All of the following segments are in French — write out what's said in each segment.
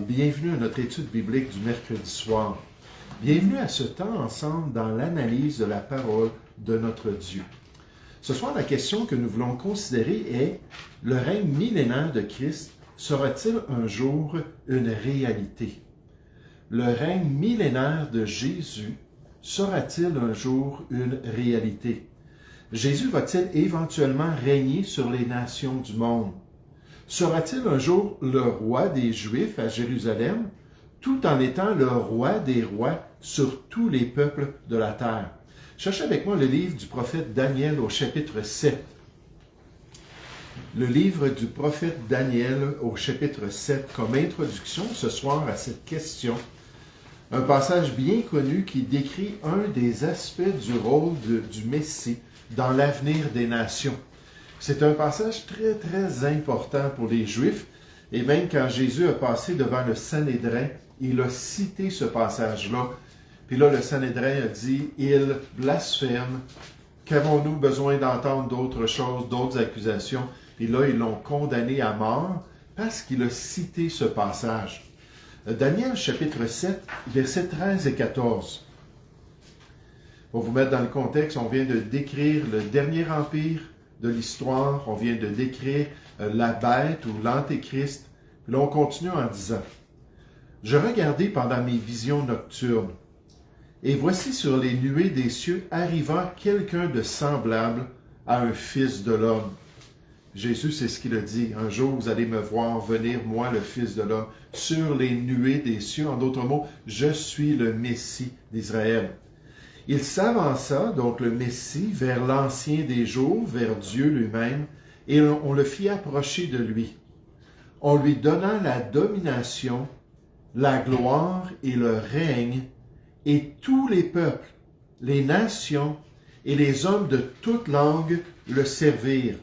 bienvenue à notre étude biblique du mercredi soir. Bienvenue à ce temps ensemble dans l'analyse de la parole de notre Dieu. Ce soir, la question que nous voulons considérer est: le règne millénaire de Christ sera-t-il un jour une réalité? Le règne millénaire de Jésus sera-t-il un jour une réalité? Jésus va-t-il éventuellement régner sur les nations du monde? Sera-t-il un jour le roi des Juifs à Jérusalem, tout en étant le roi des rois sur tous les peuples de la terre? Cherchez avec moi le livre du prophète Daniel au chapitre 7. Le livre du prophète Daniel au chapitre 7 comme introduction ce soir à cette question. Un passage bien connu qui décrit un des aspects du rôle du Messie dans l'avenir des nations. C'est un passage très, très important pour les Juifs. Et même quand Jésus a passé devant le Sanhédrin, il a cité ce passage-là. Puis là, le Sanhédrin a dit, il blasphème. Qu'avons-nous besoin d'entendre d'autres choses, d'autres accusations? Puis là, ils l'ont condamné à mort parce qu'il a cité ce passage. Daniel, chapitre 7, versets 13 et 14. Pour vous mettre dans le contexte, on vient de décrire le dernier empire de l'histoire, on vient de décrire la bête ou l'antéchrist. Puis là, on continue en disant: « Je regardais pendant mes visions nocturnes, et voici sur les nuées des cieux arriva quelqu'un de semblable à un fils de l'homme. » Jésus, c'est ce qu'il a dit. « Un jour, vous allez me voir venir, moi, le Fils de l'homme, sur les nuées des cieux. » En d'autres mots, je suis le Messie d'Israël. Il s'avança, donc le Messie, vers l'Ancien des jours, vers Dieu lui-même, et on le fit approcher de lui. On lui donna la domination, la gloire et le règne, et tous les peuples, les nations et les hommes de toute langue le servirent.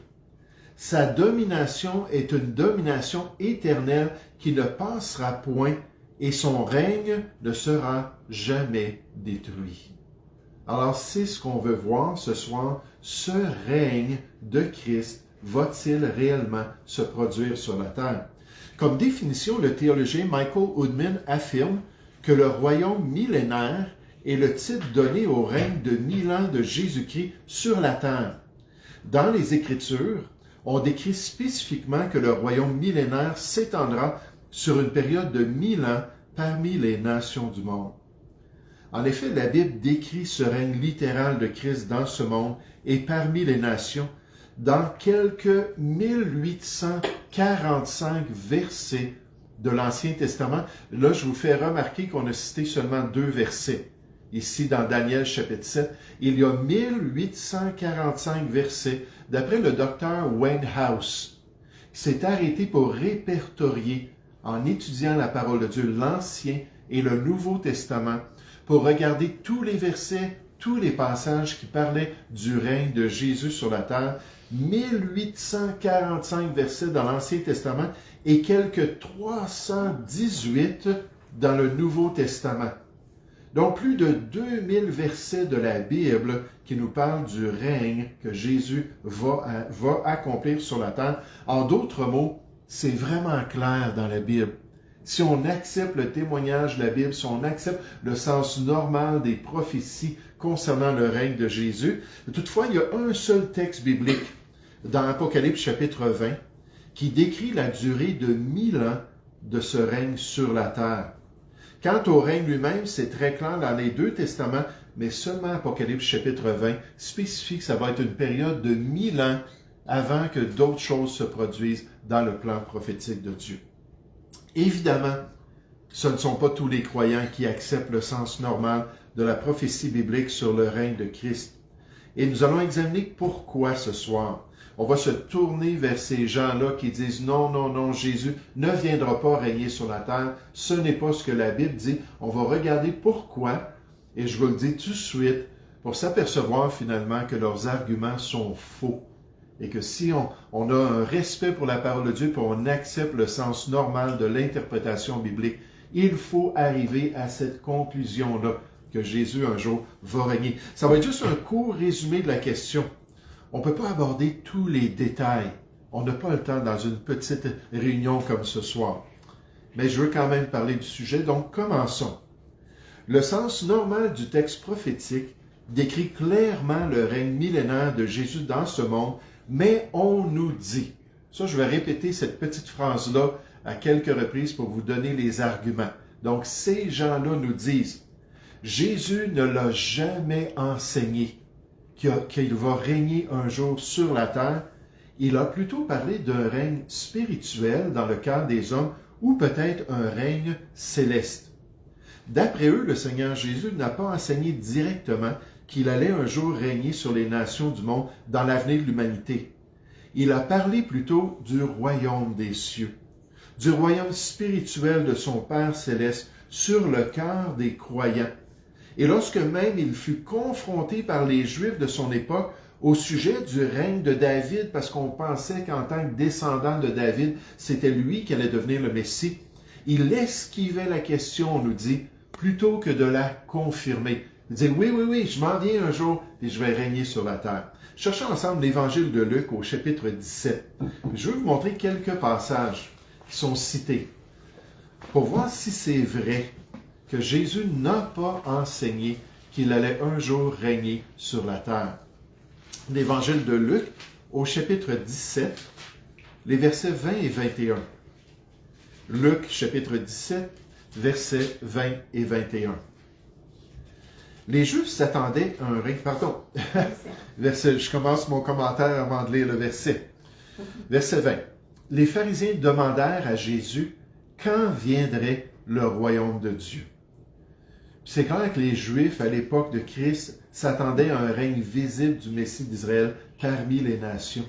Sa domination est une domination éternelle qui ne passera point, et son règne ne sera jamais détruit. Alors, c'est ce qu'on veut voir ce soir. Ce règne de Christ va-t-il réellement se produire sur la terre? Comme définition, le théologien Michael Oudman affirme que le royaume millénaire est le titre donné au règne de 1000 ans de Jésus-Christ sur la terre. Dans les Écritures, on décrit spécifiquement que le royaume millénaire s'étendra sur une période de 1000 ans parmi les nations du monde. En effet, la Bible décrit ce règne littéral de Christ dans ce monde et parmi les nations dans quelques 1845 versets de l'Ancien Testament. Là, je vous fais remarquer qu'on a cité seulement 2 versets. Ici, dans Daniel chapitre 7, il y a 1845 versets. D'après le docteur Wayne House, qui s'est arrêté pour répertorier, en étudiant la parole de Dieu, l'Ancien et le Nouveau Testament, pour regarder tous les versets, tous les passages qui parlaient du règne de Jésus sur la terre. 1845 versets dans l'Ancien Testament et quelques 318 dans le Nouveau Testament. Donc, plus de 2000 versets de la Bible qui nous parlent du règne que Jésus va accomplir sur la terre. En d'autres mots, c'est vraiment clair dans la Bible. Si on accepte le témoignage de la Bible, si on accepte le sens normal des prophéties concernant le règne de Jésus, toutefois, il y a un seul texte biblique dans Apocalypse chapitre 20 qui décrit la durée de 1000 ans de ce règne sur la terre. Quant au règne lui-même, c'est très clair dans les 2 testaments, mais seulement Apocalypse chapitre 20 spécifie que ça va être une période de 1000 ans avant que d'autres choses se produisent dans le plan prophétique de Dieu. Évidemment, ce ne sont pas tous les croyants qui acceptent le sens normal de la prophétie biblique sur le règne de Christ. Et nous allons examiner pourquoi ce soir. On va se tourner vers ces gens-là qui disent « Non, non, non, Jésus ne viendra pas régner sur la terre. Ce n'est pas ce que la Bible dit. » On va regarder pourquoi, et je vous le dis tout de suite, pour s'apercevoir finalement que leurs arguments sont faux. Et que si on a un respect pour la parole de Dieu, puis on accepte le sens normal de l'interprétation biblique, il faut arriver à cette conclusion-là, que Jésus un jour va régner. Ça va être juste un court résumé de la question. On ne peut pas aborder tous les détails. On n'a pas le temps dans une petite réunion comme ce soir. mais je veux quand même parler du sujet, donc commençons. Le sens normal du texte prophétique décrit clairement le règne millénaire de Jésus dans ce monde, mais on nous dit, ça je vais répéter cette petite phrase-là à quelques reprises pour vous donner les arguments. Donc ces gens-là nous disent, Jésus ne l'a jamais enseigné qu'il va régner un jour sur la terre. Il a plutôt parlé d'un règne spirituel dans le cadre des hommes ou peut-être un règne céleste. D'après eux, le Seigneur Jésus n'a pas enseigné directement qu'il allait un jour régner sur les nations du monde dans l'avenir de l'humanité. Il a parlé plutôt du royaume des cieux, du royaume spirituel de son Père céleste sur le cœur des croyants. Et lorsque même il fut confronté par les Juifs de son époque au sujet du règne de David, parce qu'on pensait qu'en tant que descendant de David, c'était lui qui allait devenir le Messie, il esquivait la question, on nous dit, plutôt que de la confirmer. Il dit, oui, je m'en viens un jour et je vais régner sur la terre. Cherchons ensemble l'évangile de Luc au chapitre 17. Je veux vous montrer quelques passages qui sont cités pour voir si c'est vrai que Jésus n'a pas enseigné qu'il allait un jour régner sur la terre. L'évangile de Luc au chapitre 17, les versets 20 et 21. Luc chapitre 17, versets 20 et 21. Les Juifs s'attendaient à un règne... Pardon, je commence mon commentaire avant de lire le verset. Verset 20. Les pharisiens demandèrent à Jésus quand viendrait le royaume de Dieu. C'est clair que les Juifs, à l'époque de Christ, s'attendaient à un règne visible du Messie d'Israël parmi les nations.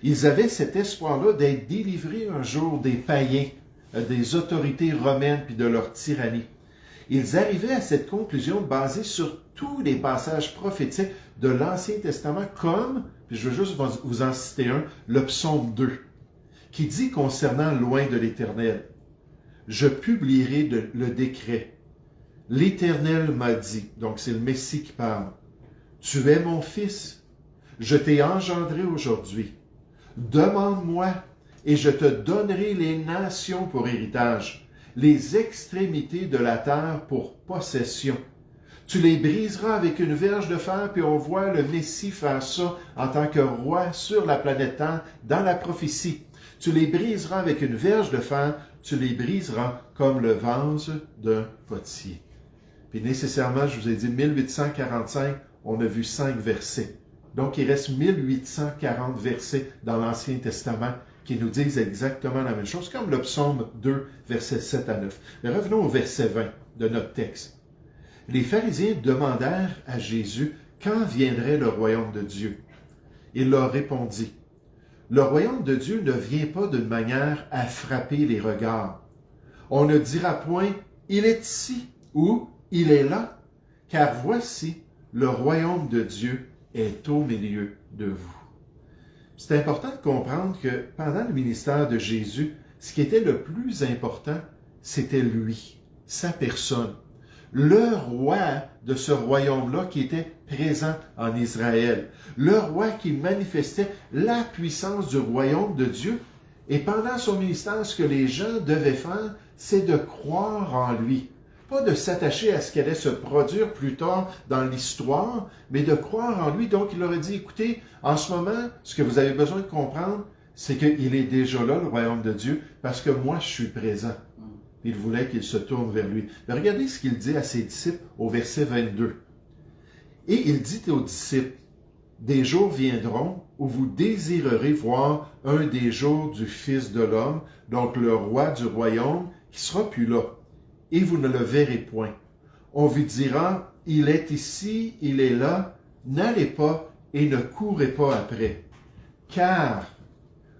Ils avaient cet espoir-là d'être délivrés un jour des païens, des autorités romaines puis de leur tyrannie. Ils arrivaient à cette conclusion basée sur tous les passages prophétiques de l'Ancien Testament, comme, puis je veux juste vous en citer un, le psaume 2, qui dit concernant loin de l'Éternel, « Je publierai le décret. L'Éternel m'a dit, donc c'est le Messie qui parle, « Tu es mon fils, je t'ai engendré aujourd'hui. Demande-moi, et je te donnerai les nations pour héritage, les extrémités de la terre pour possession. Tu les briseras avec une verge de fer, puis on voit le Messie faire ça en tant que roi sur la planète Terre dans la prophétie. Tu les briseras avec une verge de fer, tu les briseras comme le vase d'un potier. » Puis nécessairement, je vous ai dit 1845, on a vu 5 versets. Donc il reste 1840 versets dans l'Ancien Testament qui nous disent exactement la même chose, comme le psaume 2, versets 7 à 9. Mais revenons au verset 20 de notre texte. Les pharisiens demandèrent à Jésus quand viendrait le royaume de Dieu. Il leur répondit, « Le royaume de Dieu ne vient pas d'une manière à frapper les regards. On ne dira point, il est ici ou il est là, car voici, le royaume de Dieu est au milieu de vous. » C'est important de comprendre que pendant le ministère de Jésus, ce qui était le plus important, c'était lui, sa personne, le roi de ce royaume-là qui était présent en Israël, le roi qui manifestait la puissance du royaume de Dieu. Et pendant son ministère, ce que les gens devaient faire, c'est de croire en lui. Pas de s'attacher à ce qui allait se produire plus tard dans l'histoire, mais de croire en lui. Donc, il leur a dit, écoutez, en ce moment, ce que vous avez besoin de comprendre, c'est qu'il est déjà là, le royaume de Dieu, parce que moi, je suis présent. Il voulait qu'ils se tournent vers lui. Mais regardez ce qu'il dit à ses disciples au verset 22. Et il dit aux disciples, « Des jours viendront où vous désirerez voir un des jours du Fils de l'homme, donc le roi du royaume, qui sera plus là. Et vous ne le verrez point. On vous dira, il est ici, il est là, n'allez pas et ne courez pas après. Car,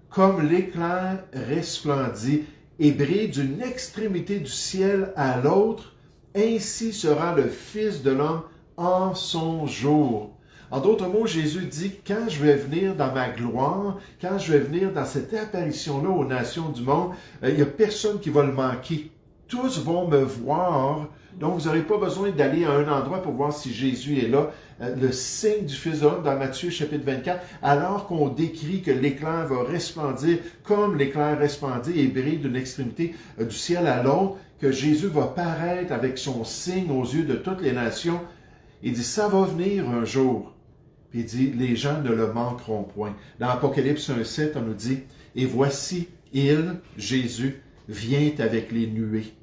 comme l'éclair resplendit et brille d'une extrémité du ciel à l'autre, ainsi sera le Fils de l'homme en son jour. » En d'autres mots, Jésus dit, quand je vais venir dans ma gloire, quand je vais venir dans cette apparition-là aux nations du monde, il n'y a personne qui va le manquer. Tous vont me voir. Donc, vous n'aurez pas besoin d'aller à un endroit pour voir si Jésus est là. Le signe du Fils de l'homme dans Matthieu chapitre 24, alors qu'on décrit que l'éclair va resplendir comme l'éclair resplendit et brille d'une extrémité du ciel à l'autre, que Jésus va paraître avec son signe aux yeux de toutes les nations. Il dit, ça va venir un jour. Puis il dit, les gens ne le manqueront point. Dans Apocalypse 1,7, on nous dit, et voici, il, Jésus, vient avec les nuées.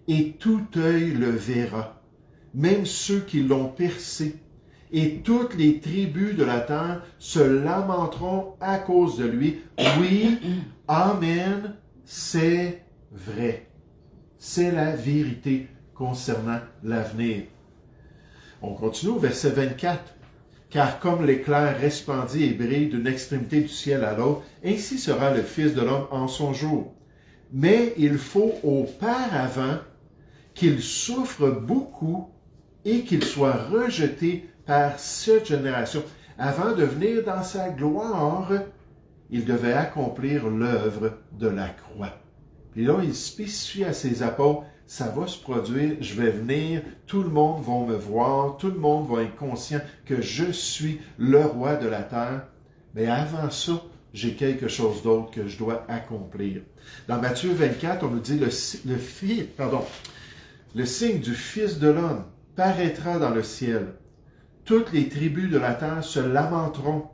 Et tout œil le verra, même ceux qui l'ont percé. Et toutes les tribus de la terre se lamenteront à cause de lui. Oui, Amen, c'est vrai. C'est la vérité concernant l'avenir. On continue au verset 24. Car comme l'éclair resplendit et brille d'une extrémité du ciel à l'autre, ainsi sera le Fils de l'homme en son jour. Mais il faut auparavant qu'il souffre beaucoup et qu'il soit rejeté par cette génération. Avant de venir dans sa gloire, il devait accomplir l'œuvre de la croix. Puis là, il spécifie à ses apôtres, ça va se produire, je vais venir, tout le monde va me voir, tout le monde va être conscient que je suis le roi de la terre. Mais avant ça, j'ai quelque chose d'autre que je dois accomplir. Dans Matthieu 24, on nous dit le signe du Fils de l'homme paraîtra dans le ciel. Toutes les tribus de la terre se lamenteront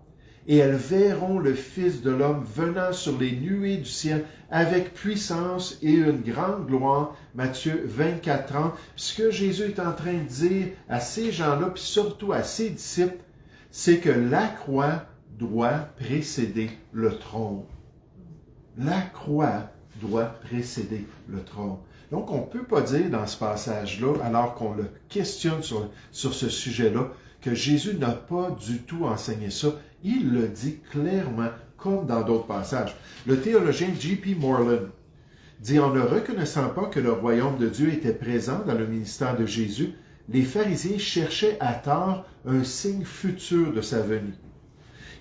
et elles verront le Fils de l'homme venant sur les nuées du ciel avec puissance et une grande gloire. Matthieu 24, 30. Ce que Jésus est en train de dire à ces gens-là, puis surtout à ses disciples, c'est que la croix doit précéder le trône. La croix doit précéder le trône. Donc, on ne peut pas dire dans ce passage-là, alors qu'on le questionne sur ce sujet-là, que Jésus n'a pas du tout enseigné ça. Il le dit clairement, comme dans d'autres passages. Le théologien J.P. Moreland dit, en ne reconnaissant pas que le royaume de Dieu était présent dans le ministère de Jésus, les pharisiens cherchaient à tort un signe futur de sa venue.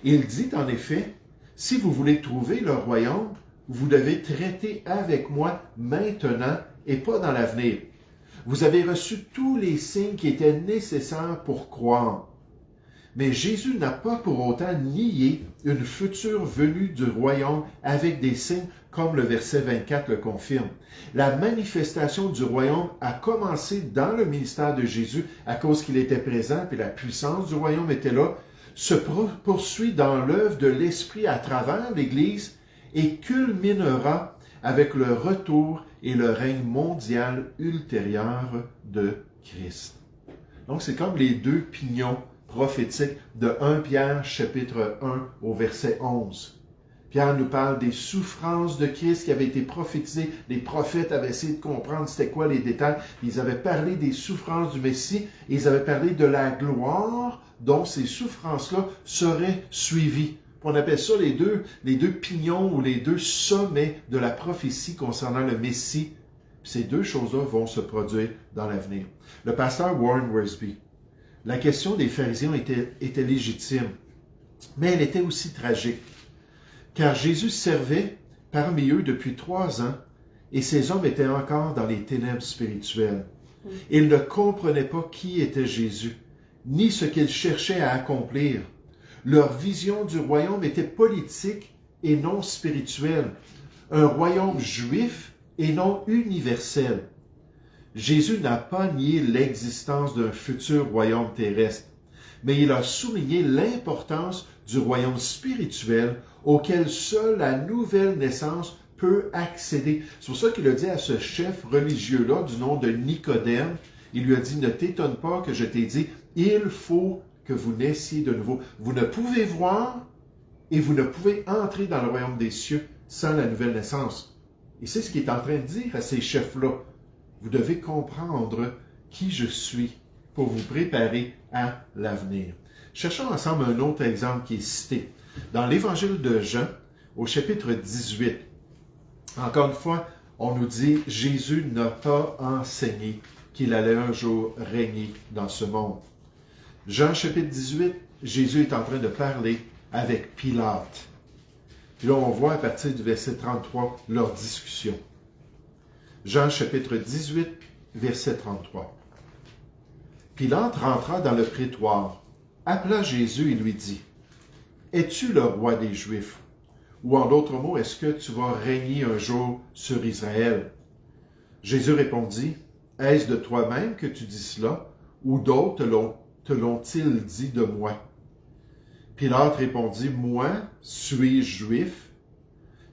Il dit en effet, si vous voulez trouver le royaume, vous devez traiter avec moi maintenant et pas dans l'avenir. Vous avez reçu tous les signes qui étaient nécessaires pour croire. Mais Jésus n'a pas pour autant nié une future venue du royaume avec des signes comme le verset 24 le confirme. La manifestation du royaume a commencé dans le ministère de Jésus à cause qu'il était présent et la puissance du royaume était là, se poursuit dans l'œuvre de l'Esprit à travers l'Église et culminera avec le retour et le règne mondial ultérieur de Christ. Donc, c'est comme les deux pignons prophétiques de 1 Pierre chapitre 1 au verset 11. Pierre nous parle des souffrances de Christ qui avaient été prophétisées. Les prophètes avaient essayé de comprendre c'était quoi les détails. Ils avaient parlé des souffrances du Messie et ils avaient parlé de la gloire dont ces souffrances-là seraient suivies. On appelle ça les deux pignons ou les deux sommets de la prophétie concernant le Messie. Ces deux choses-là vont se produire dans l'avenir. Le pasteur Warren Wiersbe, la question des pharisiens était légitime, mais elle était aussi tragique. Car Jésus servait parmi eux depuis 3 ans et ces hommes étaient encore dans les ténèbres spirituelles. Ils ne comprenaient pas qui était Jésus, ni ce qu'il cherchait à accomplir. Leur vision du royaume était politique et non spirituelle, un royaume juif et non universel. Jésus n'a pas nié l'existence d'un futur royaume terrestre, mais il a souligné l'importance du royaume spirituel auquel seule la nouvelle naissance peut accéder. C'est pour ça qu'il a dit à ce chef religieux-là du nom de Nicodème, il lui a dit, ne t'étonne pas que je t'ai dit, il faut que vous naissiez de nouveau. Vous ne pouvez voir et vous ne pouvez entrer dans le royaume des cieux sans la nouvelle naissance. Et c'est ce qu'il est en train de dire à ces chefs-là. Vous devez comprendre qui je suis pour vous préparer à l'avenir. Cherchons ensemble un autre exemple qui est cité. Dans l'Évangile de Jean, au chapitre 18, encore une fois, on nous dit Jésus n'a pas enseigné qu'il allait un jour régner dans ce monde. Jean chapitre 18, Jésus est en train de parler avec Pilate. Puis là, on voit à partir du verset 33 leur discussion. Jean chapitre 18, verset 33. Pilate rentra dans le prétoire, appela Jésus et lui dit, « Es-tu le roi des Juifs? Ou en d'autres mots, est-ce que tu vas régner un jour sur Israël? » Jésus répondit, « Est-ce de toi-même que tu dis cela, ou d'autres te l'ont-ils dit de moi? » Pilate répondit, « Moi, suis-je juif?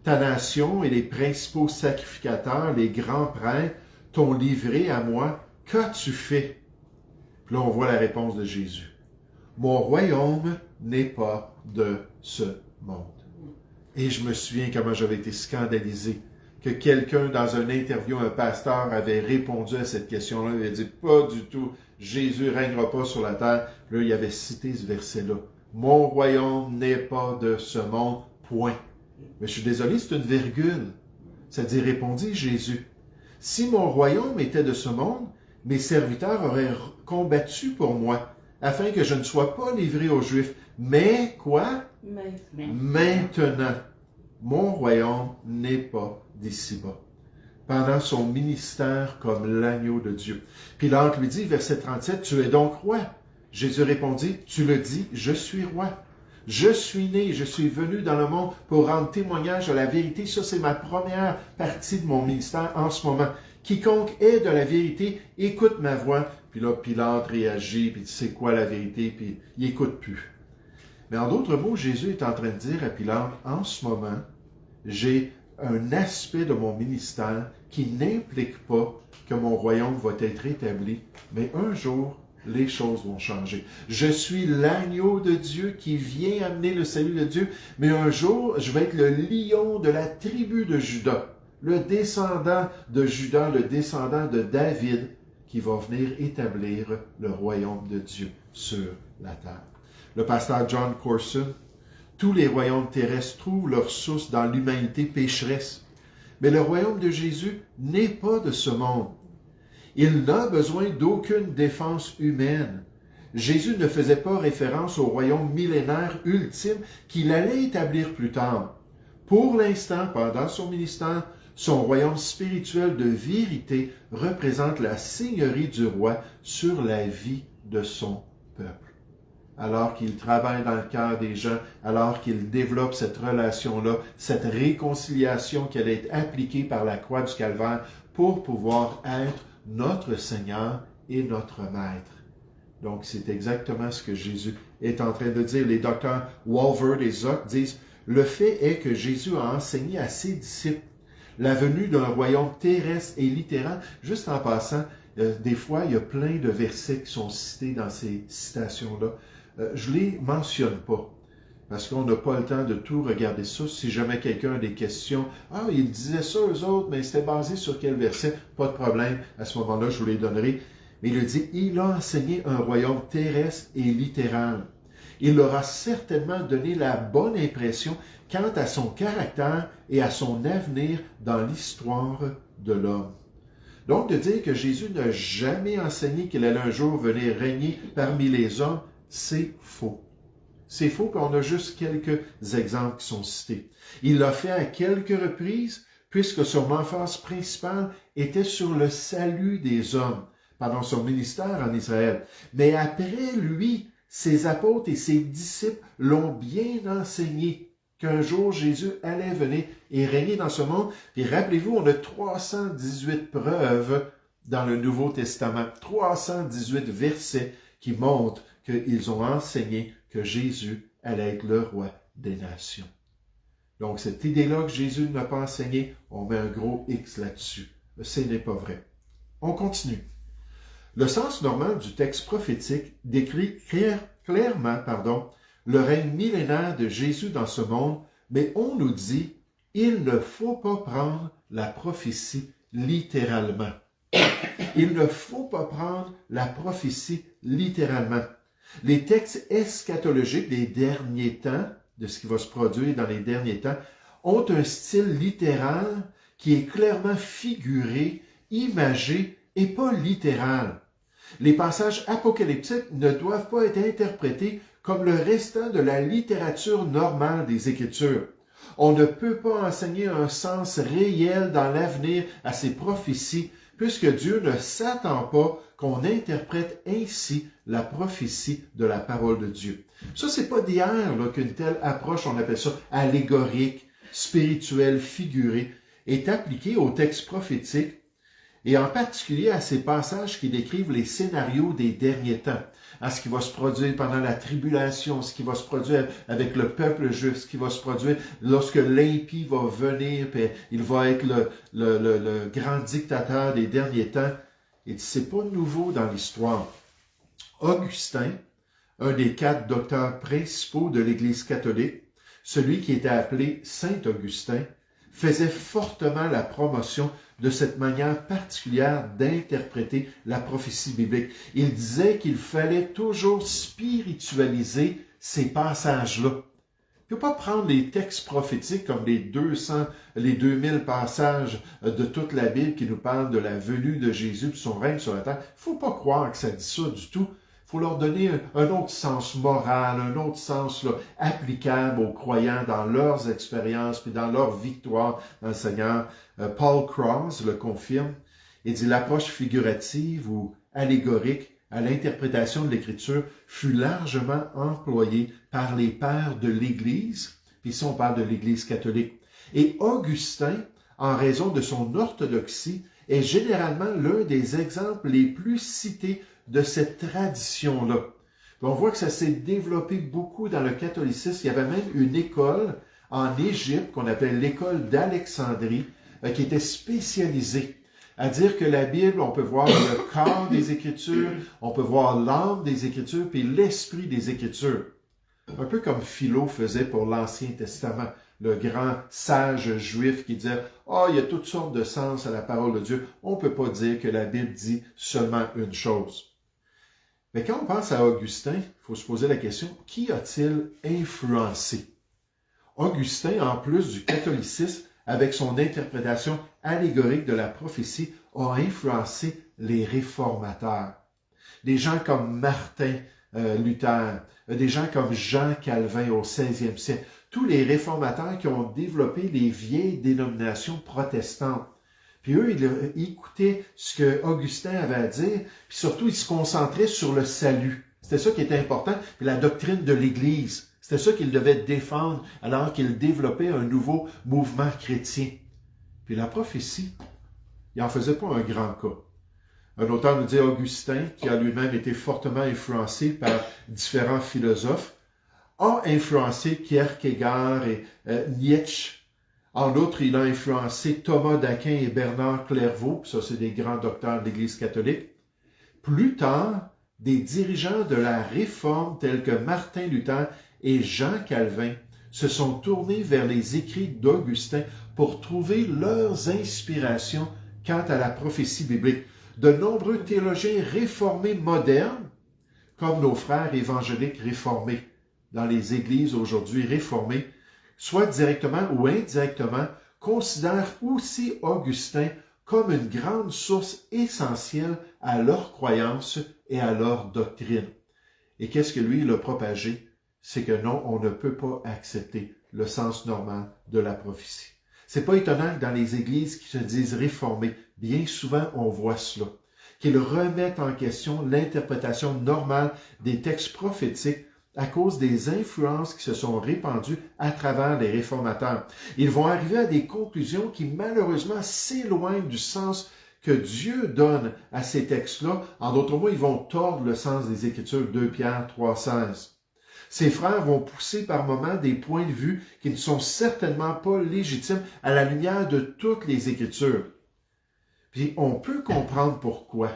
Ta nation et les principaux sacrificateurs, les grands prêtres, t'ont livré à moi. Qu'as-tu fait? » Puis là, on voit la réponse de Jésus. « Mon royaume n'est pas de ce monde. » Et je me souviens comment j'avais été scandalisé que quelqu'un, dans une interview, un pasteur, avait répondu à cette question-là. Il avait dit, pas du tout, Jésus ne règnera pas sur la terre. Là, il avait cité ce verset-là. Mon royaume n'est pas de ce monde, point. Mais je suis désolé, c'est une virgule. Ça dit, répondit Jésus. Si mon royaume était de ce monde, mes serviteurs auraient combattu pour moi, afin que je ne sois pas livré aux Juifs. Mais quoi? Maintenant, mon royaume n'est pas d'ici-bas. Pendant son ministère comme l'agneau de Dieu. Pilate lui dit, verset 37, « Tu es donc roi. » Jésus répondit, « Tu le dis, je suis roi. Je suis né, je suis venu dans le monde pour rendre témoignage de la vérité. » Ça, c'est ma première partie de mon ministère en ce moment. Quiconque est de la vérité, écoute ma voix. Puis là, Pilate réagit, puis c'est quoi la vérité, puis il n'écoute plus. Mais en d'autres mots, Jésus est en train de dire à Pilate, en ce moment, j'ai un aspect de mon ministère qui n'implique pas que mon royaume va être établi, mais un jour, les choses vont changer. Je suis l'agneau de Dieu qui vient amener le salut de Dieu, mais un jour, je vais être le lion de la tribu de Juda, le descendant de Juda, le descendant de David, qui va venir établir le royaume de Dieu sur la terre. Le pasteur John Corson, tous les royaumes terrestres trouvent leur source dans l'humanité pécheresse. Mais le royaume de Jésus n'est pas de ce monde. Il n'a besoin d'aucune défense humaine. Jésus ne faisait pas référence au royaume millénaire ultime qu'il allait établir plus tard. Pour l'instant, pendant son ministère, son royaume spirituel de vérité représente la seigneurie du roi sur la vie de son peuple. Alors qu'il travaille dans le cœur des gens, alors qu'il développe cette relation-là, cette réconciliation qui allait être appliquée par la croix du Calvaire pour pouvoir être notre Seigneur et notre Maître. Donc, c'est exactement ce que Jésus est en train de dire. Les docteurs Walvoord et Zock disent, « Le fait est que Jésus a enseigné à ses disciples la venue d'un royaume terrestre et littéral. » Juste en passant, des fois, il y a plein de versets qui sont cités dans ces citations-là. Je ne les mentionne pas, parce qu'on n'a pas le temps de tout regarder ça. Si jamais quelqu'un a des questions, « Ah, il disait ça eux autres, mais c'était basé sur quel verset? » Pas de problème, à ce moment-là, je vous les donnerai. Mais il dit, il a enseigné un royaume terrestre et littéral. Il leur a certainement donné la bonne impression quant à son caractère et à son avenir dans l'histoire de l'homme. Donc, de dire que Jésus n'a jamais enseigné qu'il allait un jour venir régner parmi les hommes, c'est faux. C'est faux, puis on a juste quelques exemples qui sont cités. Il l'a fait à quelques reprises, puisque son emphase principale était sur le salut des hommes pendant son ministère en Israël. Mais après lui, ses apôtres et ses disciples l'ont bien enseigné qu'un jour Jésus allait venir et régner dans ce monde. Et rappelez-vous, on a 318 preuves dans le Nouveau Testament, 318 versets qui montrent qu'ils ont enseigné que Jésus allait être le roi des nations. Donc, cette idée-là que Jésus n'a pas enseigné, on met un gros X là-dessus. Ce n'est pas vrai. On continue. Le sens normal du texte prophétique décrit clairement le règne millénaire de Jésus dans ce monde, mais on nous dit, il ne faut pas prendre la prophétie littéralement. Il ne faut pas prendre la prophétie littéralement. Les textes eschatologiques des derniers temps, de ce qui va se produire dans les derniers temps, ont un style littéral qui est clairement figuré, imagé et pas littéral. Les passages apocalyptiques ne doivent pas être interprétés comme le restant de la littérature normale des Écritures. On ne peut pas enseigner un sens réel dans l'avenir à ces prophéties, puisque Dieu ne s'attend pas qu'on interprète ainsi la prophétie de la parole de Dieu. Ça, c'est pas d'hier qu'une telle approche, on appelle ça allégorique, spirituelle, figurée, est appliquée au texte prophétique et en particulier à ces passages qui décrivent les scénarios des derniers temps, à ce qui va se produire pendant la tribulation, ce qui va se produire avec le peuple juif, ce qui va se produire lorsque l'impie va venir, puis il va être le grand dictateur des derniers temps. Et c'est pas nouveau dans l'histoire. Augustin, un des 4 docteurs principaux de l'Église catholique, celui qui était appelé Saint Augustin, faisait fortement la promotion de cette manière particulière d'interpréter la prophétie biblique. Il disait qu'il fallait toujours spiritualiser ces passages-là. Il ne faut pas prendre les textes prophétiques comme les 200, les 2000 passages de toute la Bible qui nous parlent de la venue de Jésus et son règne sur la terre. Il ne faut pas croire que ça dit ça du tout. Il faut leur donner un autre sens moral, un autre sens là, applicable aux croyants dans leurs expériences puis dans leur victoire dans le Seigneur. Paul Krause le confirme et dit l'approche figurative ou allégorique à l'interprétation de l'Écriture fut largement employée par les pères de l'Église, puis ici on parle de l'Église catholique. Et Augustin, en raison de son orthodoxie, est généralement l'un des exemples les plus cités de cette tradition-là. On voit que ça s'est développé beaucoup dans le catholicisme. Il y avait même une école en Égypte qu'on appelle l'école d'Alexandrie, qui était spécialisée à dire que la Bible, on peut voir le corps des Écritures, on peut voir l'âme des Écritures, puis l'esprit des Écritures. Un peu comme Philo faisait pour l'Ancien Testament, le grand sage juif qui disait « Ah, il y a toutes sortes de sens à la parole de Dieu. On ne peut pas dire que la Bible dit seulement une chose. » Mais quand on pense à Augustin, il faut se poser la question, qui a-t-il influencé? Augustin, en plus du catholicisme, avec son interprétation allégorique de la prophétie, a influencé les réformateurs. Des gens comme Martin Luther, des gens comme Jean Calvin au 16e siècle, tous les réformateurs qui ont développé les vieilles dénominations protestantes. Puis eux, ils écoutaient ce que Augustin avait à dire, puis surtout, ils se concentraient sur le salut. C'était ça qui était important, puis la doctrine de l'Église. C'était ça qu'ils devaient défendre alors qu'ils développaient un nouveau mouvement chrétien. Puis la prophétie, il n'en faisait pas un grand cas. Un auteur nous dit Augustin, qui a lui-même été fortement influencé par différents philosophes, a influencé Kierkegaard et Nietzsche. En outre, il a influencé Thomas d'Aquin et Bernard Clairvaux, ça c'est des grands docteurs de l'Église catholique. Plus tard, des dirigeants de la Réforme tels que Martin Luther et Jean Calvin se sont tournés vers les écrits d'Augustin pour trouver leurs inspirations quant à la prophétie biblique. De nombreux théologiens réformés modernes, comme nos frères évangéliques réformés dans les églises aujourd'hui réformées, soit directement ou indirectement, considèrent aussi Augustin comme une grande source essentielle à leur croyance et à leur doctrine. Et qu'est-ce que lui, il a propagé? C'est que non, on ne peut pas accepter le sens normal de la prophétie. C'est pas étonnant que dans les églises qui se disent réformées, bien souvent on voit cela, qu'ils remettent en question l'interprétation normale des textes prophétiques à cause des influences qui se sont répandues à travers les réformateurs. Ils vont arriver à des conclusions qui malheureusement s'éloignent du sens que Dieu donne à ces textes-là. En d'autres mots, ils vont tordre le sens des Écritures, 2 Pierre 3,16. Ces frères vont pousser par moments des points de vue qui ne sont certainement pas légitimes à la lumière de toutes les Écritures. Puis on peut comprendre pourquoi.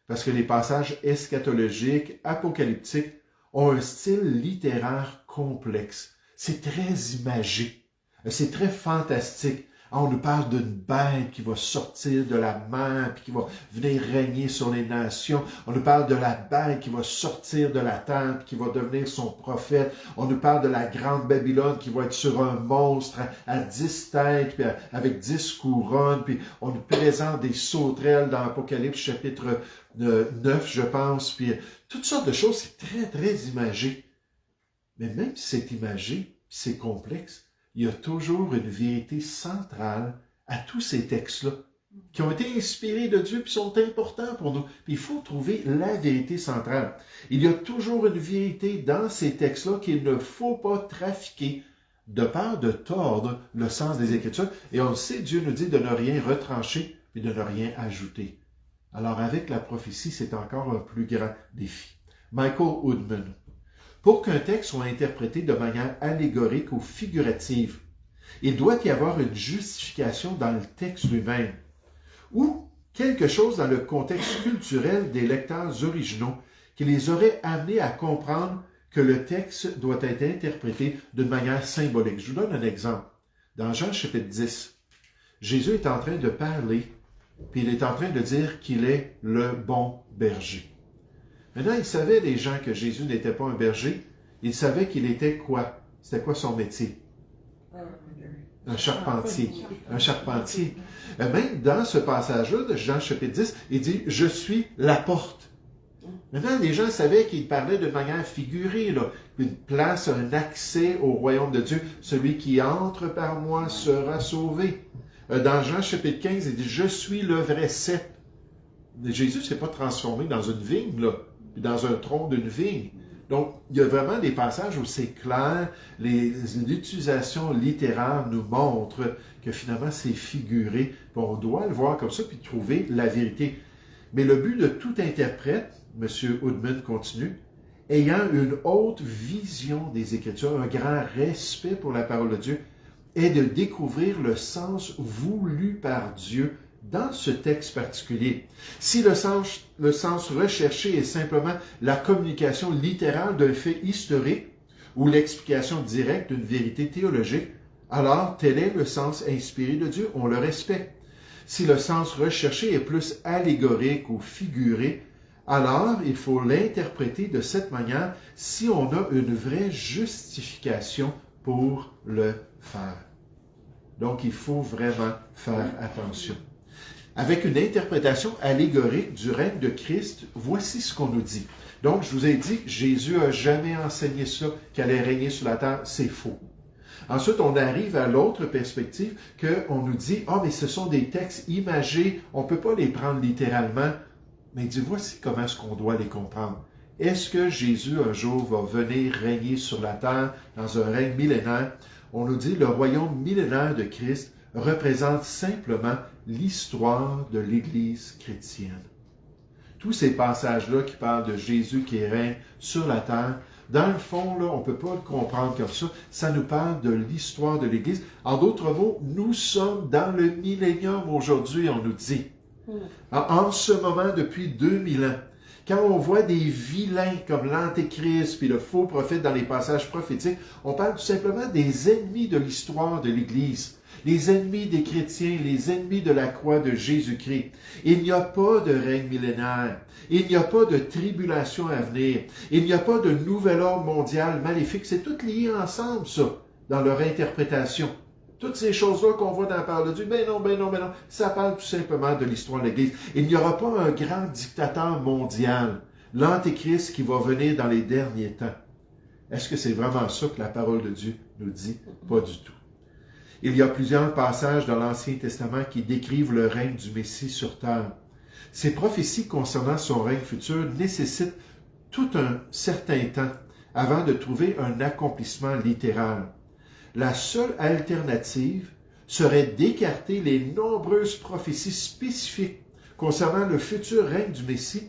Parce que les passages eschatologiques, apocalyptiques, ont un style littéraire complexe. C'est très imagé. C'est très fantastique. On nous parle d'une bête qui va sortir de la mer puis qui va venir régner sur les nations. On nous parle de la bête qui va sortir de la terre puis qui va devenir son prophète. On nous parle de la grande Babylone qui va être sur un monstre à 10 têtes puis avec 10 couronnes. Puis on nous présente des sauterelles dans Apocalypse chapitre 9, je pense. Puis toutes sortes de choses, c'est très, très imagé. Mais même si c'est imagé, c'est complexe, il y a toujours une vérité centrale à tous ces textes-là, qui ont été inspirés de Dieu et sont importants pour nous. Puis il faut trouver la vérité centrale. Il y a toujours une vérité dans ces textes-là qu'il ne faut pas trafiquer de peur de tordre le sens des Écritures. Et on le sait, Dieu nous dit de ne rien retrancher et de ne rien ajouter. Alors avec la prophétie, c'est encore un plus grand défi. Michael Woodman. Pour qu'un texte soit interprété de manière allégorique ou figurative, il doit y avoir une justification dans le texte lui-même, ou quelque chose dans le contexte culturel des lecteurs originaux qui les aurait amenés à comprendre que le texte doit être interprété d'une manière symbolique. Je vous donne un exemple. Dans Jean chapitre 10, Jésus est en train de parler, puis il est en train de dire qu'il est le bon berger. Maintenant, ils savaient, les gens, que Jésus n'était pas un berger. Ils savaient qu'il était quoi? C'était quoi son métier? Un charpentier. Un charpentier. Même dans ce passage-là de Jean chapitre 10, il dit « Je suis la porte ». Maintenant, les gens savaient qu'il parlait de manière figurée, là. Une place, un accès au royaume de Dieu. Celui qui entre par moi sera sauvé. Dans Jean chapitre 15, il dit « Je suis le vrai cep ». Jésus ne s'est pas transformé dans une vigne, là, dans un tronc d'une vigne. Donc, il y a vraiment des passages où c'est clair, l'utilisation littéraire nous montre que finalement c'est figuré. On doit le voir comme ça puis trouver la vérité. Mais le but de tout interprète, M. Woodman continue, ayant une haute vision des Écritures, un grand respect pour la parole de Dieu, est de découvrir le sens voulu par Dieu dans ce texte particulier. Si le sens recherché est simplement la communication littérale d'un fait historique ou l'explication directe d'une vérité théologique, alors tel est le sens inspiré de Dieu, on le respecte. Si le sens recherché est plus allégorique ou figuré, alors il faut l'interpréter de cette manière si on a une vraie justification pour le faire. Donc il faut vraiment faire attention. Avec une interprétation allégorique du règne de Christ, voici ce qu'on nous dit. Donc, je vous ai dit, Jésus n'a jamais enseigné ça, qu'il allait régner sur la terre, c'est faux. Ensuite, on arrive à l'autre perspective qu'on nous dit, « Ah, mais ce sont des textes imagés, on ne peut pas les prendre littéralement. » Mais il dit, voici comment est-ce qu'on doit les comprendre. Est-ce que Jésus, un jour, va venir régner sur la terre dans un règne millénaire? On nous dit, le royaume millénaire de Christ représente simplement l'histoire de l'Église chrétienne. Tous ces passages-là qui parlent de Jésus qui règne sur la terre, dans le fond, là, on ne peut pas le comprendre comme ça. Ça nous parle de l'histoire de l'Église. En d'autres mots, nous sommes dans le millénium aujourd'hui, on nous dit. En ce moment, depuis 2000 ans, quand on voit des vilains comme l'Antéchrist puis le faux prophète dans les passages prophétiques, on parle tout simplement des ennemis de l'histoire de l'Église. Les ennemis des chrétiens, les ennemis de la croix de Jésus-Christ. Il n'y a pas de règne millénaire. Il n'y a pas de tribulation à venir. Il n'y a pas de nouvel ordre mondial maléfique. C'est tout lié ensemble, ça, dans leur interprétation. Toutes ces choses-là qu'on voit dans la parole de Dieu, ben non, ça parle tout simplement de l'histoire de l'Église. Il n'y aura pas un grand dictateur mondial, l'Antéchrist qui va venir dans les derniers temps. Est-ce que c'est vraiment ça que la parole de Dieu nous dit? Pas du tout. Il y a plusieurs passages dans l'Ancien Testament qui décrivent le règne du Messie sur terre. Ces prophéties concernant son règne futur nécessitent tout un certain temps avant de trouver un accomplissement littéral. La seule alternative serait d'écarter les nombreuses prophéties spécifiques concernant le futur règne du Messie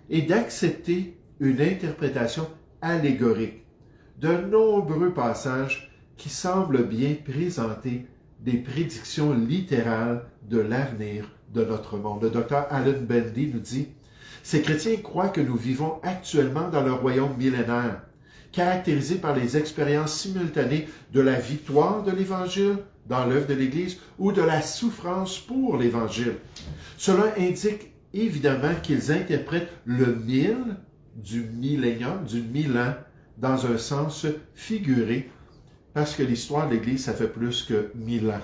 et d'accepter une interprétation allégorique. De nombreux passages qui semblent bien présenter des prédictions littérales de l'avenir de notre monde. Le docteur Alan Bendy nous dit « Ces chrétiens croient que nous vivons actuellement dans le royaume millénaire, caractérisé par les expériences simultanées de la victoire de l'Évangile dans l'œuvre de l'Église ou de la souffrance pour l'Évangile. Cela indique évidemment qu'ils interprètent le 1000 du millénium, du 1000 ans, dans un sens figuré, parce que l'histoire de l'Église, ça fait plus que 1000 ans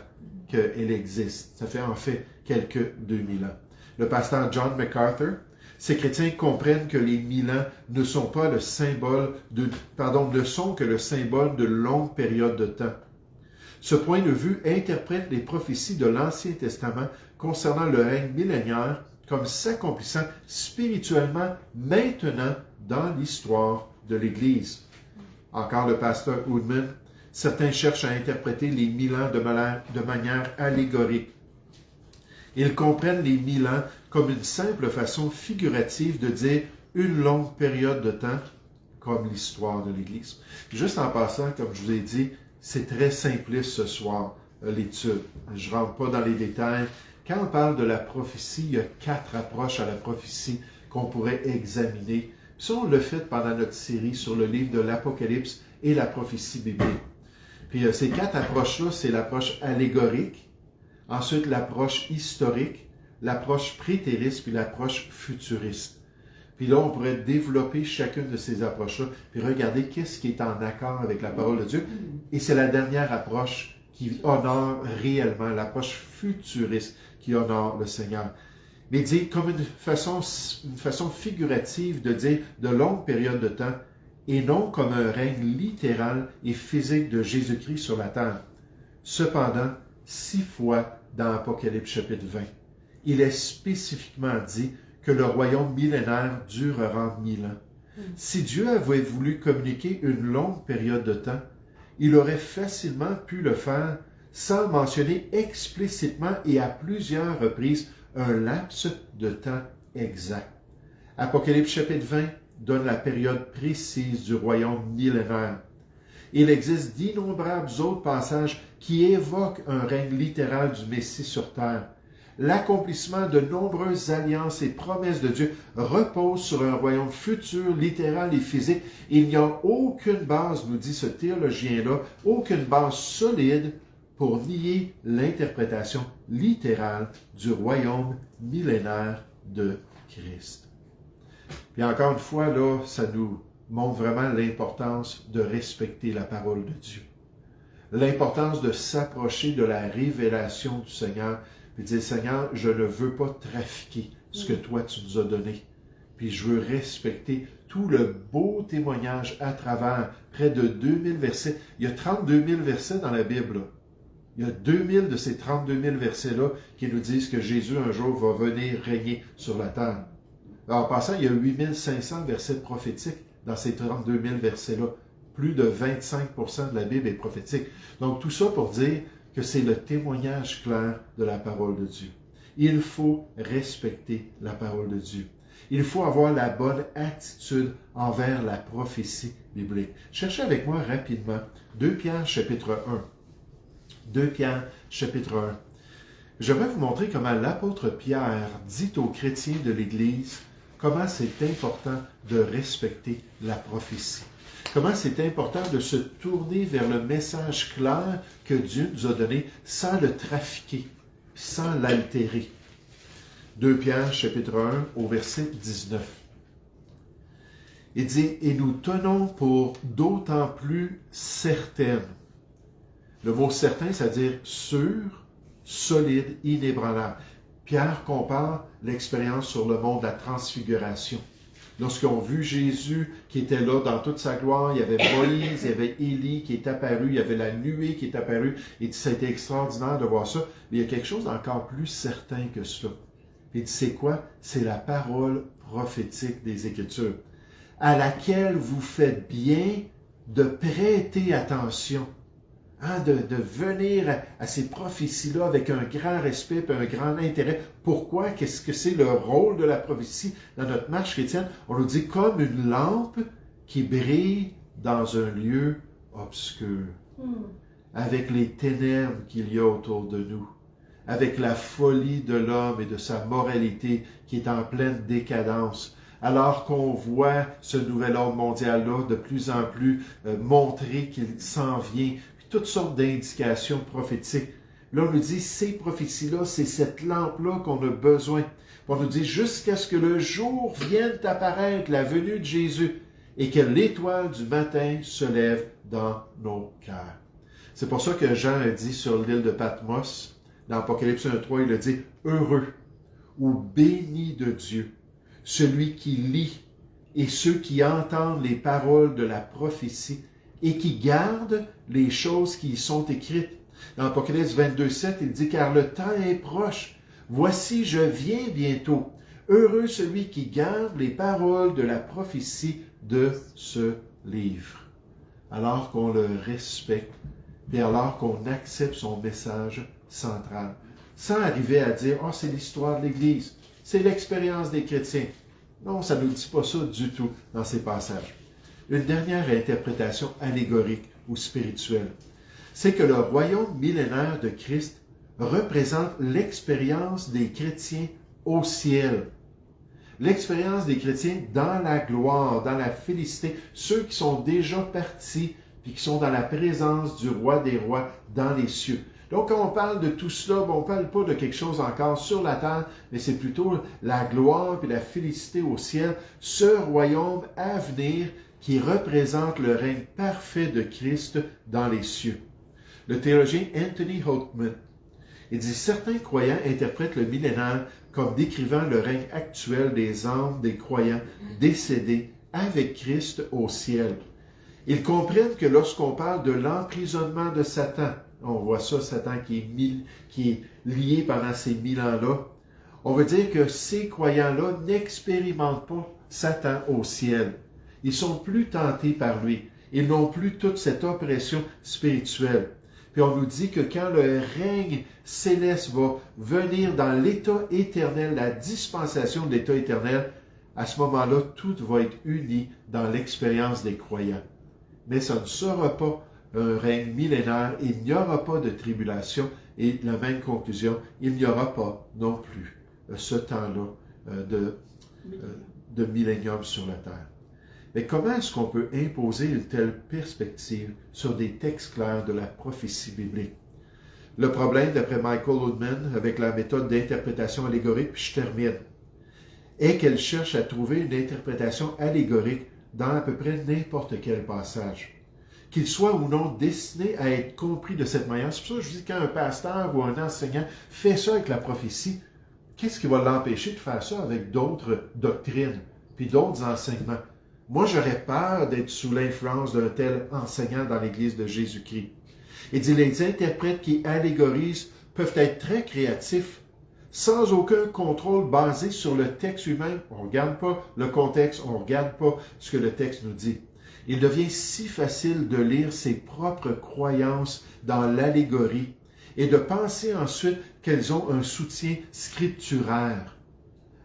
qu'elle existe. Ça fait en fait quelques 2000 ans. Le pasteur John MacArthur, ces chrétiens comprennent que les 1000 ans ne sont pas le symbole ne sont que le symbole de longues périodes de temps. Ce point de vue interprète les prophéties de l'Ancien Testament concernant le règne millénaire comme s'accomplissant spirituellement maintenant dans l'histoire de l'Église. Encore le pasteur Woodman, certains cherchent à interpréter les 1000 ans de manière allégorique. Ils comprennent les 1000 ans comme une simple façon figurative de dire une longue période de temps comme l'histoire de l'Église. Juste en passant, comme je vous ai dit, c'est très simpliste ce soir, l'étude. Je ne rentre pas dans les détails. Quand on parle de la prophétie, il y a 4 approches à la prophétie qu'on pourrait examiner. Ça, on l'a fait pendant notre série sur le livre de l'Apocalypse et la prophétie biblique. Puis ces 4 approches-là, c'est l'approche allégorique, ensuite l'approche historique, l'approche prétériste, puis l'approche futuriste. Puis là, on pourrait développer chacune de ces approches-là, puis regarder qu'est-ce qui est en accord avec la parole de Dieu. Et c'est la dernière approche qui honore réellement, l'approche futuriste qui honore le Seigneur. Mais dit comme une façon figurative de dire de longues périodes de temps, et non comme un règne littéral et physique de Jésus-Christ sur la terre. Cependant, 6 fois dans Apocalypse chapitre 20, il est spécifiquement dit que le royaume millénaire durera 1000 ans. Si Dieu avait voulu communiquer une longue période de temps, il aurait facilement pu le faire sans mentionner explicitement et à plusieurs reprises un laps de temps exact. Apocalypse chapitre 20 donne la période précise du royaume millénaire. Il existe d'innombrables autres passages qui évoquent un règne littéral du Messie sur terre. L'accomplissement de nombreuses alliances et promesses de Dieu repose sur un royaume futur, littéral et physique. Il n'y a aucune base, nous dit ce théologien-là, aucune base solide pour nier l'interprétation littérale du royaume millénaire de Christ. Puis encore une fois, là, ça nous montre vraiment l'importance de respecter la parole de Dieu. L'importance de s'approcher de la révélation du Seigneur, puis dire, Seigneur, je ne veux pas trafiquer ce que toi tu nous as donné. Puis je veux respecter tout le beau témoignage à travers près de 2000 versets. Il y a 32 000 versets dans la Bible. Il y a 2000 de ces 32 000 versets-là qui nous disent que Jésus un jour va venir régner sur la terre. Alors, en passant, il y a 8500 versets prophétiques dans ces 32 000 versets-là. Plus de 25% de la Bible est prophétique. Donc, tout ça pour dire que c'est le témoignage clair de la parole de Dieu. Il faut respecter la parole de Dieu. Il faut avoir la bonne attitude envers la prophétie biblique. Cherchez avec moi rapidement 2 Pierre chapitre 1. 2 Pierre chapitre 1. J'aimerais vous montrer comment l'apôtre Pierre dit aux chrétiens de l'Église comment c'est important de respecter la prophétie. Comment c'est important de se tourner vers le message clair que Dieu nous a donné sans le trafiquer, sans l'altérer. 2 Pierre, chapitre 1, au verset 19. Il dit « Et nous tenons pour d'autant plus certaines ». Le mot « certain », c'est-à-dire « sûr, solide, inébranlable ». Pierre compare l'expérience sur le mont de la transfiguration. Lorsqu'on a vu Jésus qui était là dans toute sa gloire, il y avait Moïse, il y avait Élie qui est apparu, il y avait la nuée qui est apparue, et ça a été extraordinaire de voir ça. Mais il y a quelque chose d'encore plus certain que cela. Il dit, c'est quoi? C'est la parole prophétique des Écritures, à laquelle vous faites bien de prêter attention. De venir à ces prophéties-là avec un grand respect et un grand intérêt. Pourquoi? Qu'est-ce que c'est le rôle de la prophétie dans notre marche chrétienne? On nous dit comme une lampe qui brille dans un lieu obscur, avec les ténèbres qu'il y a autour de nous, avec la folie de l'homme et de sa moralité qui est en pleine décadence. Alors qu'on voit ce nouvel ordre mondial-là de plus en plus montrer qu'il s'en vient, toutes sortes d'indications prophétiques. Là, on nous dit, ces prophéties-là, c'est cette lampe-là qu'on a besoin. On nous dit, jusqu'à ce que le jour vienne apparaître, la venue de Jésus, et que l'étoile du matin se lève dans nos cœurs. C'est pour ça que Jean a dit sur l'île de Patmos, dans Apocalypse 1.3, il a dit, heureux ou béni de Dieu, celui qui lit et ceux qui entendent les paroles de la prophétie, et qui gardent les choses qui y sont écrites, Dans Apocalypse 22:7, il dit « Car le temps est proche. Voici, je viens bientôt. Heureux celui qui garde les paroles de la prophétie de ce livre. » Alors qu'on le respecte, et alors qu'on accepte son message central, sans arriver à dire « Oh, c'est l'histoire de l'Église, c'est l'expérience des chrétiens. » Non, ça ne nous dit pas ça du tout dans ces passages. Une dernière interprétation allégorique ou spirituelle, c'est que le royaume millénaire de Christ représente l'expérience des chrétiens au ciel. L'expérience des chrétiens dans la gloire, dans la félicité, ceux qui sont déjà partis puis qui sont dans la présence du roi des rois dans les cieux. Donc, quand on parle de tout cela, on ne parle pas de quelque chose encore sur la terre, mais c'est plutôt la gloire et la félicité au ciel, ce royaume à venir qui représente le règne parfait de Christ dans les cieux. Le théologien Anthony Houtman, il dit « Certains croyants interprètent le millénaire comme décrivant le règne actuel des âmes des croyants décédés avec Christ au ciel. Ils comprennent que lorsqu'on parle de l'emprisonnement de Satan, on voit ça, Satan qui est lié pendant ces 1000 ans-là, on veut dire que ces croyants-là n'expérimentent pas Satan au ciel. Ils sont plus tentés par lui. Ils n'ont plus toute cette oppression spirituelle. Puis on nous dit que quand le règne céleste va venir dans l'état éternel, la dispensation de l'état éternel, à ce moment-là, tout va être uni dans l'expérience des croyants. Mais ça ne sera pas un règne millénaire, il n'y aura pas de tribulation, et la même conclusion, il n'y aura pas non plus ce temps-là de millénium sur la terre. Mais comment est-ce qu'on peut imposer une telle perspective sur des textes clairs de la prophétie biblique? Le problème, d'après Michael Oldman, avec la méthode d'interprétation allégorique, puis je termine, est qu'elle cherche à trouver une interprétation allégorique dans à peu près n'importe quel passage, qu'il soit ou non destiné à être compris de cette manière. C'est pour ça que je dis quand un pasteur ou un enseignant fait ça avec la prophétie, qu'est-ce qui va l'empêcher de faire ça avec d'autres doctrines, puis d'autres enseignements? Moi, j'aurais peur d'être sous l'influence d'un tel enseignant dans l'Église de Jésus-Christ. Il dit, les interprètes qui allégorisent peuvent être très créatifs, sans aucun contrôle basé sur le texte lui-même. On ne regarde pas le contexte, on ne regarde pas ce que le texte nous dit. Il devient si facile de lire ses propres croyances dans l'allégorie et de penser ensuite qu'elles ont un soutien scripturaire.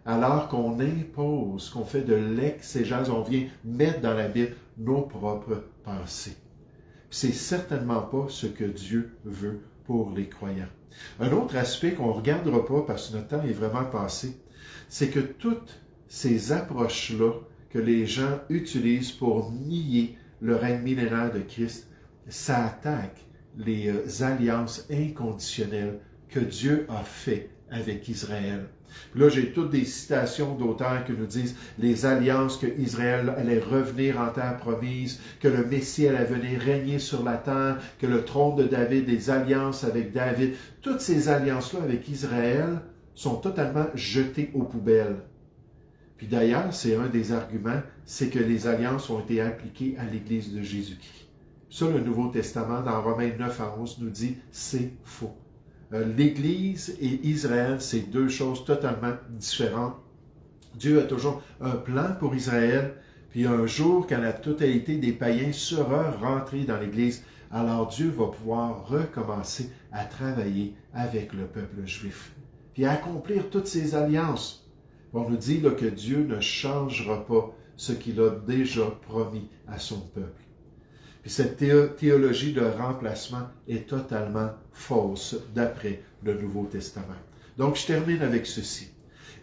Alors qu'on impose, qu'on fait de l'exégèse, on vient mettre dans la Bible nos propres pensées. C'est certainement pas ce que Dieu veut pour les croyants. Un autre aspect qu'on ne regardera pas parce que notre temps est vraiment passé, c'est que toutes ces approches-là que les gens utilisent pour nier le règne millénaire de Christ, ça attaque les alliances inconditionnelles que Dieu a faites avec Israël. Puis là, j'ai toutes des citations d'auteurs qui nous disent les alliances que Israël allait revenir en terre promise, que le Messie allait venir régner sur la terre, que le trône de David, des alliances avec David. Toutes ces alliances-là avec Israël sont totalement jetées aux poubelles. Puis d'ailleurs, c'est un des arguments, c'est que les alliances ont été appliquées à l'Église de Jésus-Christ. Ça, le Nouveau Testament, dans Romains 9 à 11, nous dit c'est faux. L'Église et Israël, c'est deux choses totalement différentes. Dieu a toujours un plan pour Israël, puis un jour, quand la totalité des païens sera rentrée dans l'Église, alors Dieu va pouvoir recommencer à travailler avec le peuple juif, puis à accomplir toutes ces alliances. On nous dit là, que Dieu ne changera pas ce qu'il a déjà promis à son peuple. Puis cette théologie de remplacement est totalement fausse d'après le Nouveau Testament. Donc, je termine avec ceci.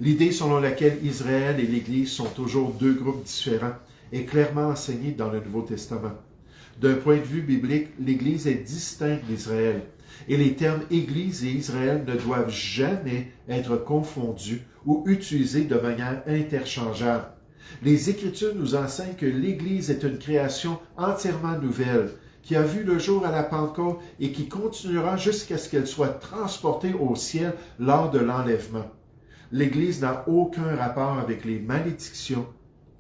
L'idée selon laquelle Israël et l'Église sont toujours deux groupes différents est clairement enseignée dans le Nouveau Testament. D'un point de vue biblique, l'Église est distincte d'Israël. Et les termes Église et Israël ne doivent jamais être confondus ou utilisés de manière interchangeable. Les Écritures nous enseignent que l'Église est une création entièrement nouvelle, qui a vu le jour à la Pentecôte et qui continuera jusqu'à ce qu'elle soit transportée au ciel lors de l'enlèvement. L'Église n'a aucun rapport avec les malédictions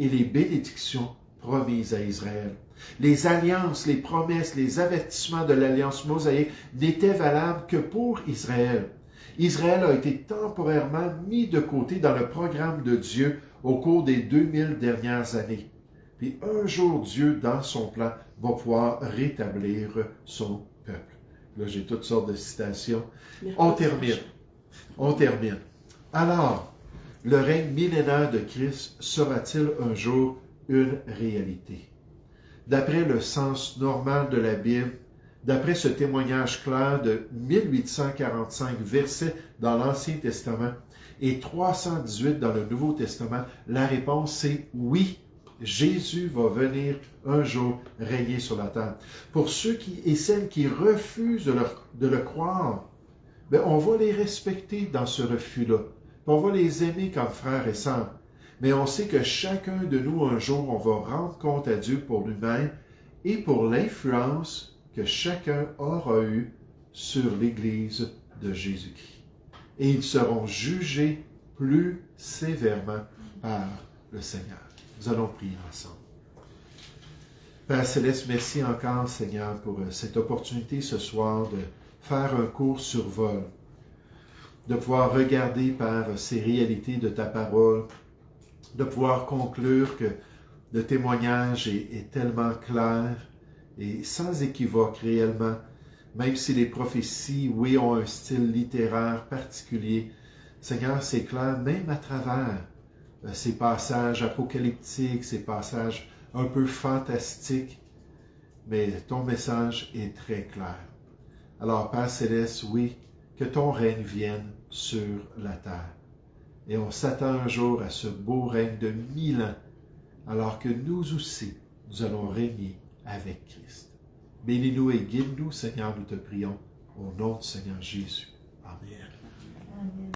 et les bénédictions promise à Israël. Les alliances, les promesses, les avertissements de l'alliance mosaïque n'étaient valables que pour Israël. Israël a été temporairement mis de côté dans le programme de Dieu au cours des 2000 dernières années. Puis un jour, Dieu, dans son plan, va pouvoir rétablir son peuple. Là, j'ai toutes sortes de citations. On termine. Alors, le règne millénaire de Christ sera-t-il un jour une réalité? D'après le sens normal de la Bible, d'après ce témoignage clair de 1845 versets dans l'Ancien Testament et 318 dans le Nouveau Testament, la réponse c'est oui. Jésus va venir un jour régner sur la terre. Pour ceux et celles qui refusent de le croire, bien, on va les respecter dans ce refus-là. On va les aimer comme frères et sœurs. Mais on sait que chacun de nous, un jour, on va rendre compte à Dieu pour lui-même et pour l'influence que chacun aura eue sur l'Église de Jésus-Christ. Et ils seront jugés plus sévèrement par le Seigneur. Nous allons prier ensemble. Père Céleste, merci encore, Seigneur, pour cette opportunité ce soir de faire un court survol, de pouvoir regarder par ces réalités de ta parole, de pouvoir conclure que le témoignage est tellement clair et sans équivoque réellement, même si les prophéties, oui, ont un style littéraire particulier. Seigneur, c'est clair, même à travers ces passages apocalyptiques, ces passages un peu fantastiques, mais ton message est très clair. Alors, Père Céleste, oui, que ton règne vienne sur la terre. Et on s'attend un jour à ce beau règne de 1000 ans, alors que nous aussi, nous allons régner avec Christ. Bénis-nous et guide-nous, Seigneur, nous te prions, au nom du Seigneur Jésus. Amen.